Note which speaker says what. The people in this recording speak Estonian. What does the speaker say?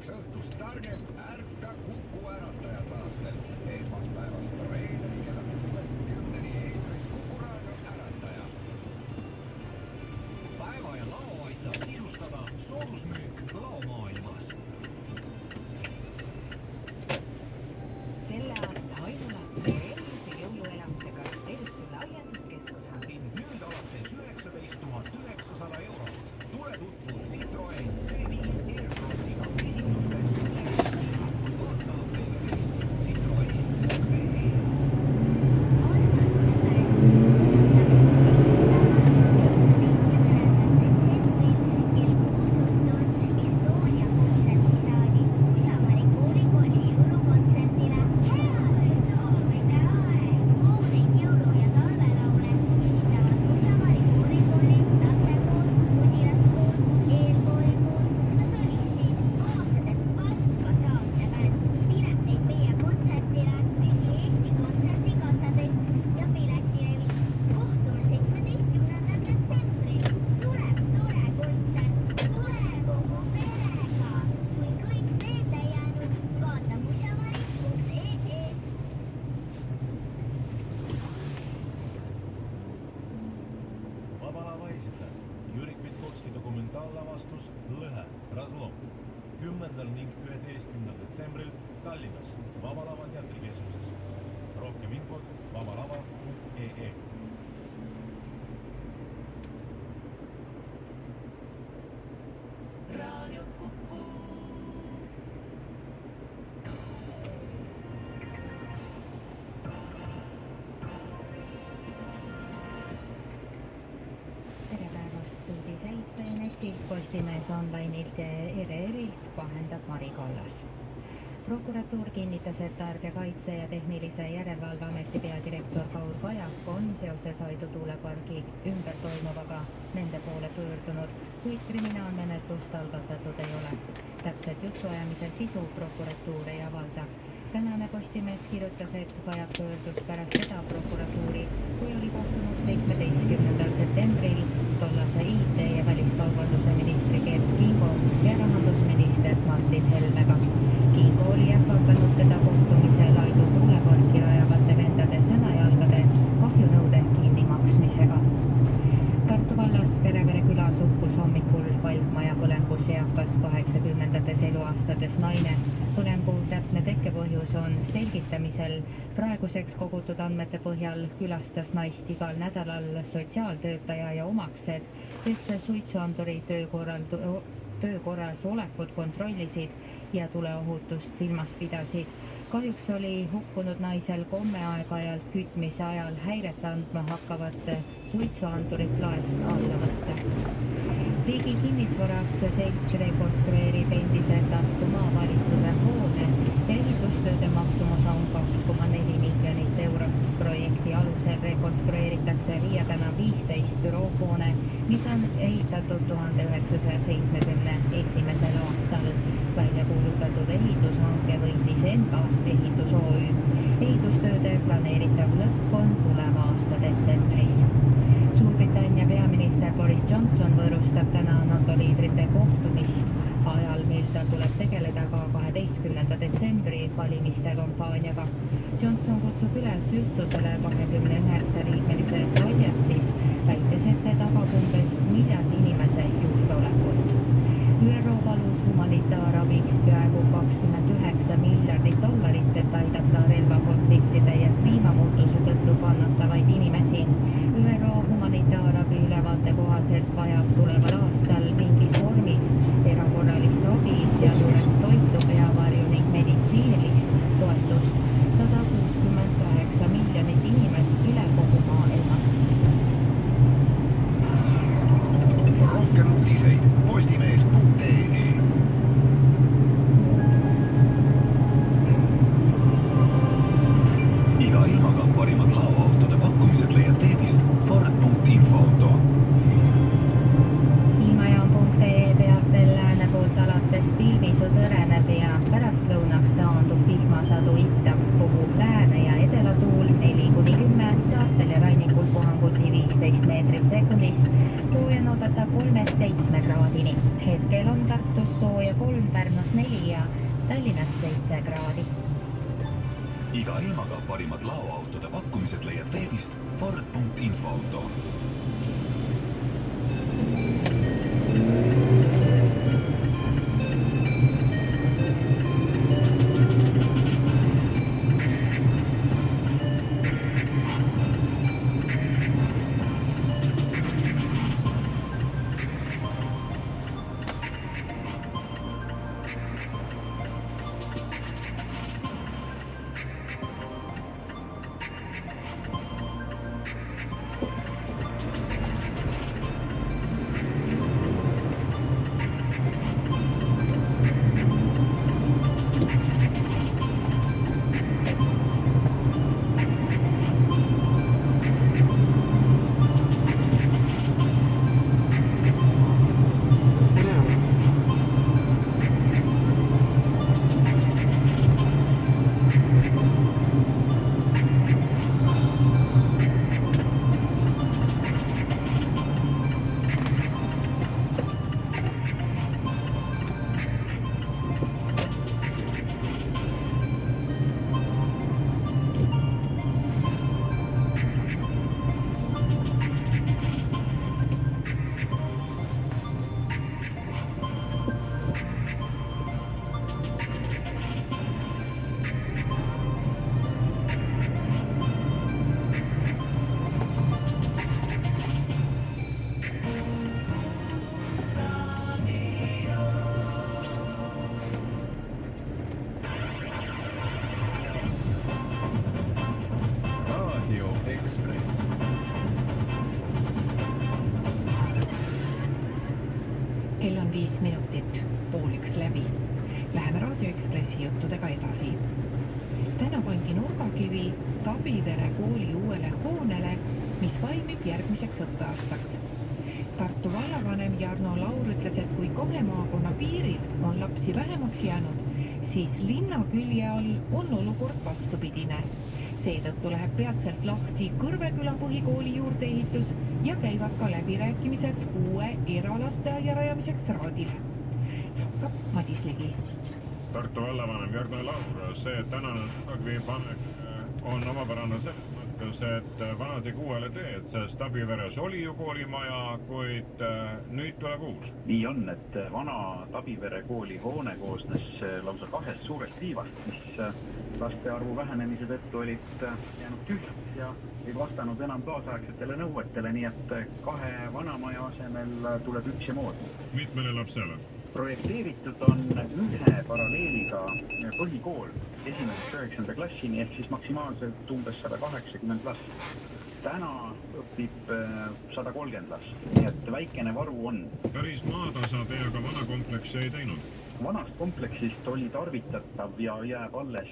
Speaker 1: 9 õhtust targem ärka Kuku Ärataja saatel. Esmaspäevast reedeni kella 6-10 eetris Kuku Raadio Ärataja.
Speaker 2: Päeva ja lao aitab sisustada soodusmüük laomaailmas.
Speaker 3: Selle aasta ainulaadse eelmise jõuluelamusega tegutseb aianduskeskus.
Speaker 2: Nüüd alates 19 900 eurot. Tule tutvu Citroen C5 Aircrossiga esindustes üle või vaata www.citroen.ee.
Speaker 4: Dokumentaallavastus Lõhe, Razlom 10. ning 11. detsembril Tallinnas Vaba Lava teatrikeskuses. Rohkem infot vabalava.ee.
Speaker 2: Radio Kuku.
Speaker 3: Tere päevast uudiseid BNS-ilt, Postimees Onlineilt ja ERR-ilt vahendab Mari Kallas. Prokuratuur kinnitas, et Tarbijakaitse ja Tehnilise Järelevalve Ameti peadirektor Kaur Kajak on seoses Aidu tuulepargi ümber toimuvaga nende poole pöördunud, kuid kriminaalmenetlust algatatud ei ole. Täpselt jutuajamise sisu prokuratuur ei avalda. Tänane Postimees kirjutas, et Kajak pöördus pärast seda prokuratuuri, kui oli kohtunud 17. septembril tollase IT- ja väliskaubanduse ministri Kert Kingo ja rahandusminister Martin Helmega. Kingo oli ähvardanud teda kohtumisel Aidu tuuleparki rajavate vendade sõnajalgade kahjunõude kinnimaksmisega. Tartu vallas Kärevere külas hukkus hommikul palkmaja põlengus eakas 80-ndates eluaastates naine. Põlengu täpne tekkepõhjus on selgitamisel. Praeguseks kogutud andmete põhjal külastas naist igal nädalal sotsiaaltöötaja ja omaksed, kes suitsuanduri töökorras olekut kontrollisid ja tuleohutust silmas pidasid. Kahjuks oli hukkunud naisel komme aeg-ajalt kütmise ajal häiret andma hakkavat suitsuandurit laest alla võtta. Riigi kinnisvaraaktsiaselts rekonstrueerib endise Tartu maavalitsuse hoone ja ehitustööde maksumus on 2,4 miljonit eurot. Projekti alusel rekonstrueeritakse Riia tänav 15 büroohoone, mis on ehitatud 1971. aastal. Välja kuulutatud ehitushanke võitis ENPA Ehitus OÜ. Ehitustööde planeeritav lõpp on tuleva aasta detsembris. Suurbritannia peaminister Boris Johnson võõrustab täna NATO liidrite kohtumist ajal, mil ta tuleb tegeleda ka 12. detsembri valimiste kampaaniaga. Johnson kutsub üles ühtsusele 29-liikmelises alliansis, väites, et see tagab umbes miljardi inimese julgeolekut. ÜRO palus humanitaarabiks peaaegu $29 miljardit, et aidata relvakonfliktide ja kliimamuutuse tõttu kannatavaid inimesi. ÜRO humanitaarabi ülevaate kohaselt vajab tuleval aastal mingis vormis erakorralist abi, sealjuures toitu, peavarju ning meditsiinilist toetust 168 miljonit inimest üle kogu maailma.
Speaker 1: Rohkem uudiseid postimees.ee.
Speaker 2: Iga ilmaga parimad laoautode pakkumised leiad veebist Ford.info.
Speaker 3: Ilmajaam.ee teatel lääne poolt alates pilvisus õreneb ja pärastlõunaks taandub vihmasadu itta. Puhub lääne ja edela tuul 4-10, saartel ja rannikul puhanguti 15 15 meetrit sekundis. Sooja on oodata 3-7 kraadini. Hetkel on Tartus sooja 3, Pärnus 4 ja Tallinnas 7 kraadi.
Speaker 5: Iga ilmaga parimad laoautode pakkumised leiad veebist Ford.info.
Speaker 1: Radio Ekspress.
Speaker 6: Kell on 5 minutit, 12:30 läbi. Läheme Raadio Ekspressi juttudega edasi. Täna pandi nurgakivi Tabivere kooli uuele hoonele, mis valmib järgmiseks õppeaastaks. Tartu vallavanem Jarno Laur ütles, et kui 2 maakonna piiril on lapsi vähemaks jäänud, siis linna külje all on olukord vastupidine. Seetõttu läheb peatselt lahti Kõrveküla põhikooli juurdeehitus ja käivad ka läbirääkimised uue eralasteaia rajamiseks Raadil. Hakkab Madis Ligi.
Speaker 7: Tartu vallavanem Jarno Laur, see tänane nurgakivipanek on omapärane selles mõttes, et vanad jäi uuele teed, sest Tabiveres oli ju koolimaja, kuid nüüd tuleb uus.
Speaker 8: Nii on, et vana Tabivere kooli hoone koosnes lausa 2 suurest tiivast, mis laste arvu vähenemise tõttu olid jäänud tühjaks ja ei vastanud enam kaasaegsetele nõuetele, nii et 2 vanamaja asemel tuleb 1 ja mood.
Speaker 7: Mitmele lapsele?
Speaker 8: Projekteeritud on 1 paralleeliga põhikool 1.–9. klassini ehk siis maksimaalselt umbes 180 last. Täna õpib 130 last, nii et väikene varu on.
Speaker 7: Päris maatasa te aga vana kompleksi ei teinud?
Speaker 8: Vanast kompleksist oli tarvitatav ja jääb alles